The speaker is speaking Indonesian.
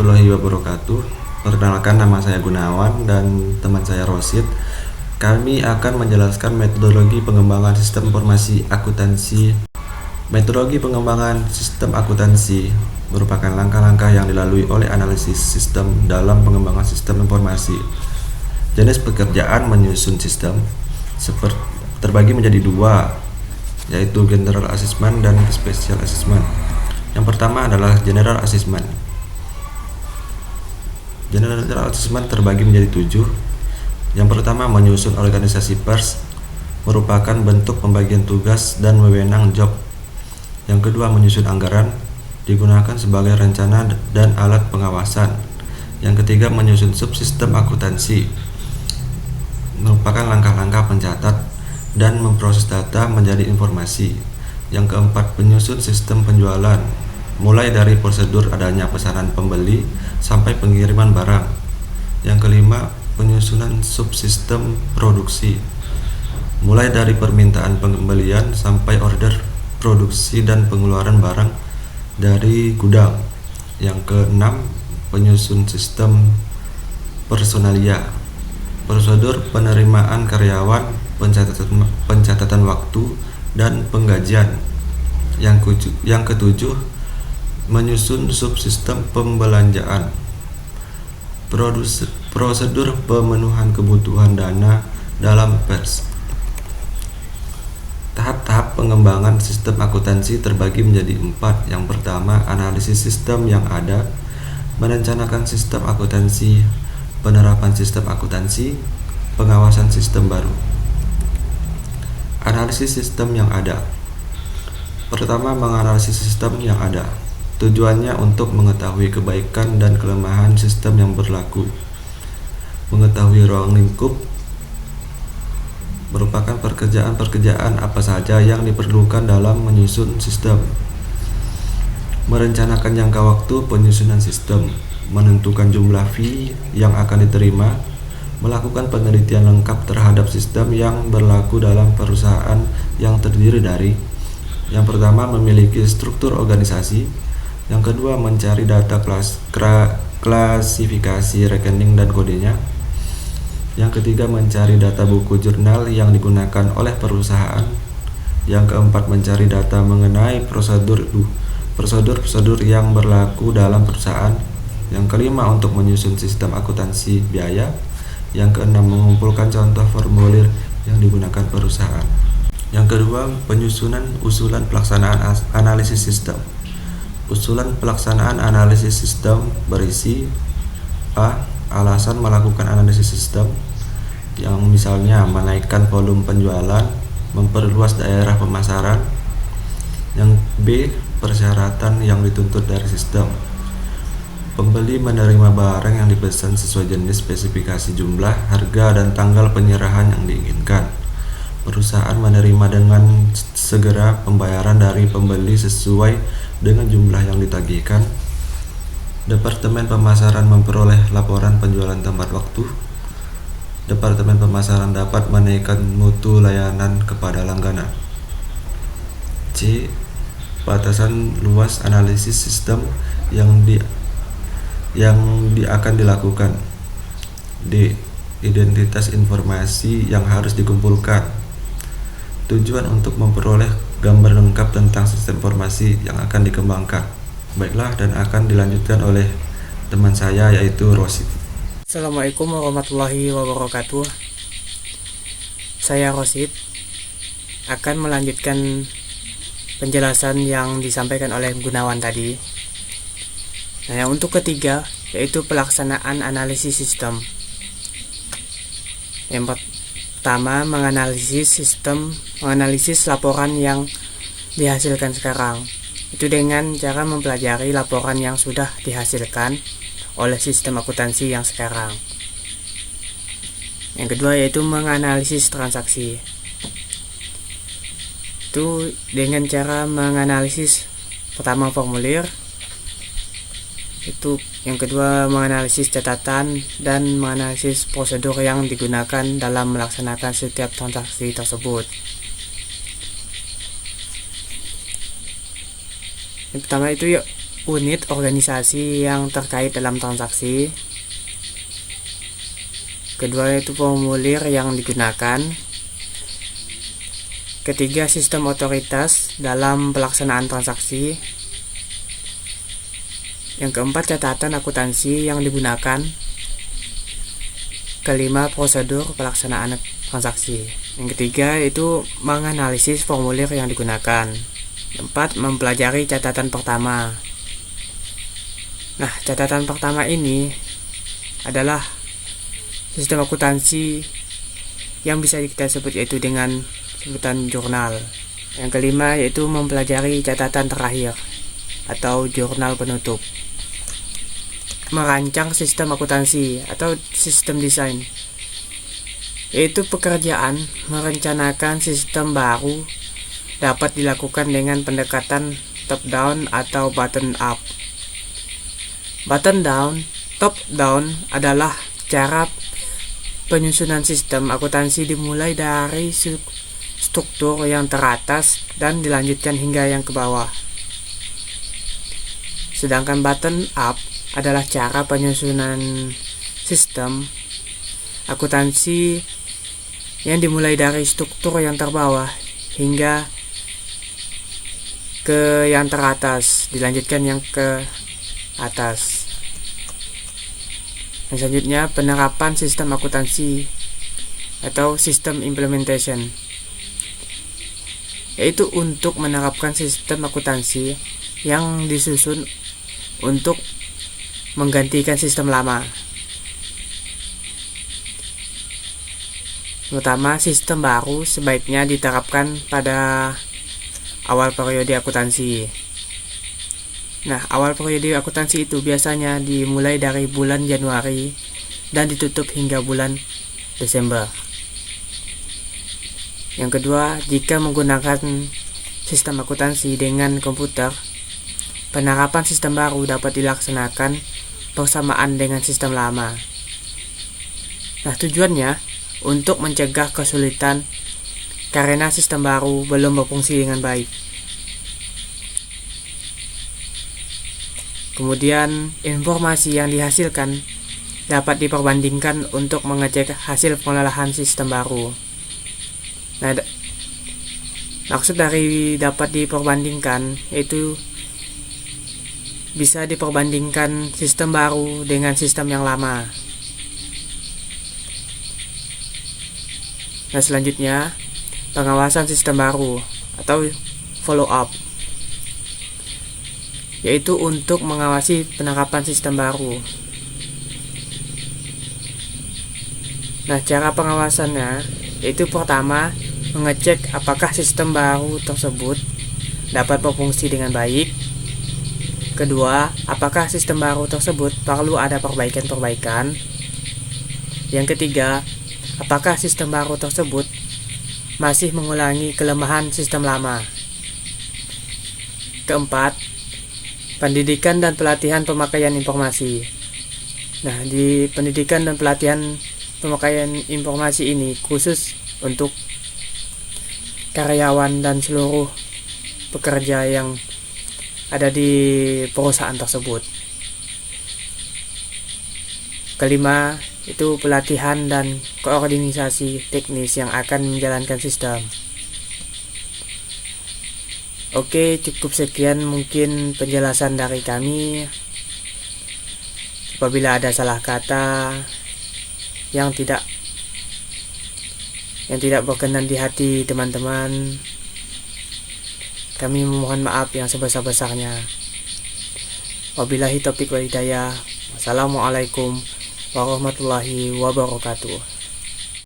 warahmatullahi wabarakatuh. Perkenalkan, nama saya Gunawan dan teman saya Rosid. Kami akan menjelaskan metodologi pengembangan sistem informasi akuntansi. Metodologi pengembangan sistem akuntansi merupakan langkah-langkah yang dilalui oleh analisis sistem dalam pengembangan sistem informasi. Jenis pekerjaan menyusun sistem terbagi menjadi dua, yaitu General Assessment dan Special Assessment. Yang pertama adalah General Assessment. General Assessment terbagi menjadi 7. Yang pertama, menyusun organisasi pers, merupakan bentuk pembagian tugas dan wewenang job. Yang kedua, menyusun anggaran, digunakan sebagai rencana dan alat pengawasan. Yang ketiga, menyusun subsistem akuntansi, merupakan langkah-langkah pencatat dan memproses data menjadi informasi. Yang keempat, penyusun sistem penjualan, mulai dari prosedur adanya pesanan pembeli sampai pengiriman barang. Yang kelima, penyusunan subsistem produksi, mulai dari permintaan pembelian sampai order produksi dan pengeluaran barang dari gudang. Yang keenam, penyusun sistem personalia, prosedur penerimaan karyawan, pencatatan waktu dan penggajian. Yang ketujuh, menyusun subsistem pembelanjaan, prosedur pemenuhan kebutuhan dana dalam pers. Tahap-tahap pengembangan sistem akuntansi terbagi menjadi 4. Yang pertama, analisis sistem yang ada, merencanakan sistem akuntansi, penerapan sistem akuntansi, pengawasan sistem baru. Analisis sistem yang ada. Pertama, menganalisis sistem yang ada. Tujuannya untuk mengetahui kebaikan dan kelemahan sistem yang berlaku. Mengetahui ruang lingkup, merupakan pekerjaan-pekerjaan apa saja yang diperlukan dalam menyusun sistem. Merencanakan jangka waktu penyusunan sistem, menentukan jumlah fee yang akan diterima, melakukan penelitian lengkap terhadap sistem yang berlaku dalam perusahaan yang terdiri dari: yang pertama, memiliki struktur organisasi. Yang kedua, mencari data klasifikasi rekening dan kodenya. Yang ketiga, mencari data buku jurnal yang digunakan oleh perusahaan. Yang keempat, mencari data mengenai prosedur yang berlaku dalam perusahaan. Yang kelima, untuk menyusun sistem akuntansi biaya. Yang keenam, mengumpulkan contoh formulir yang digunakan perusahaan. Yang kedua, penyusunan usulan pelaksanaan analisis sistem. Usulan pelaksanaan analisis sistem berisi: A. Alasan melakukan analisis sistem, yang misalnya menaikkan volume penjualan, memperluas daerah pemasaran. Yang B. Persyaratan yang dituntut dari sistem. Pembeli menerima barang yang dipesan sesuai jenis, spesifikasi, jumlah, harga, dan tanggal penyerahan yang diinginkan. Perusahaan menerima dengan segera pembayaran dari pembeli sesuai dengan jumlah yang ditagihkan. Departemen pemasaran memperoleh laporan penjualan tepat waktu. Departemen pemasaran dapat menaikkan mutu layanan kepada langganan. C. Batasan luas analisis sistem yang akan dilakukan. D. Identitas informasi yang harus dikumpulkan. Tujuan untuk memperoleh gambar lengkap tentang sistem informasi yang akan dikembangkan. Baiklah, dan akan dilanjutkan oleh teman saya, yaitu Rosid. Assalamualaikum warahmatullahi wabarakatuh. Saya Rosid akan melanjutkan penjelasan yang disampaikan oleh Gunawan tadi. Nah, yang untuk ketiga, yaitu pelaksanaan analisis sistem. Yang pertama, menganalisis laporan yang dihasilkan sekarang. Itu dengan cara mempelajari laporan yang sudah dihasilkan oleh sistem akuntansi yang sekarang. Yang kedua, yaitu menganalisis transaksi. Itu dengan cara menganalisis pertama formulir, itu yang kedua menganalisis catatan, dan menganalisis prosedur yang digunakan dalam melaksanakan setiap transaksi tersebut. Yang pertama itu unit organisasi yang terkait dalam transaksi. Kedua yaitu formulir yang digunakan. Ketiga, sistem otoritas dalam pelaksanaan transaksi. Yang keempat, catatan akuntansi yang digunakan. Kelima, prosedur pelaksanaan transaksi. Yang ketiga itu menganalisis formulir yang digunakan. Keempat, mempelajari catatan pertama. Nah, catatan pertama ini adalah sistem akuntansi yang bisa kita sebut yaitu dengan sebutan jurnal. Yang kelima yaitu mempelajari catatan terakhir atau jurnal penutup. Merancang sistem akuntansi atau sistem desain, yaitu pekerjaan merencanakan sistem baru dapat dilakukan dengan pendekatan top down atau bottom up. Bottom down, top down adalah cara penyusunan sistem akuntansi dimulai dari struktur yang teratas dan dilanjutkan hingga yang ke bawah. Sedangkan bottom up adalah cara penyusunan sistem akuntansi yang dimulai dari struktur yang terbawah hingga ke yang teratas, dilanjutkan yang ke atas. Yang selanjutnya, penerapan sistem akuntansi atau sistem implementation, yaitu untuk menerapkan sistem akuntansi yang disusun untuk menggantikan sistem lama. Pertama, sistem baru sebaiknya diterapkan pada awal periode akuntansi. Nah, awal periode akuntansi itu biasanya dimulai dari bulan Januari dan ditutup hingga bulan Desember. Yang kedua, jika menggunakan sistem akuntansi dengan komputer, penerapan sistem baru dapat dilaksanakan bersamaan dengan sistem lama. Nah, tujuannya untuk mencegah kesulitan karena sistem baru belum berfungsi dengan baik. Kemudian, informasi yang dihasilkan dapat diperbandingkan untuk mengecek hasil pengolahan sistem baru. Nah, maksud dari dapat diperbandingkan yaitu bisa diperbandingkan sistem baru dengan sistem yang lama. Nah, selanjutnya pengawasan sistem baru atau follow up, yaitu untuk mengawasi penerapan sistem baru. Nah, cara pengawasannya yaitu pertama, mengecek apakah sistem baru tersebut dapat berfungsi dengan baik. Kedua, apakah sistem baru tersebut perlu ada perbaikan-perbaikan. Yang ketiga, apakah sistem baru tersebut masih mengulangi kelemahan sistem lama. Keempat, pendidikan dan pelatihan pemakaian informasi. Nah, di pendidikan dan pelatihan pemakaian informasi ini khusus untuk karyawan dan seluruh pekerja yang ada di perusahaan tersebut. Kelima, itu pelatihan dan koordinasi teknis yang akan menjalankan sistem. Oke, cukup sekian mungkin penjelasan dari kami. Apabila ada salah kata yang tidak berkenan di hati teman-teman, kami memohon maaf yang sebesar-besarnya. Wabillahi taufiq wal hidayah. Wassalamualaikum warahmatullahi wabarakatuh.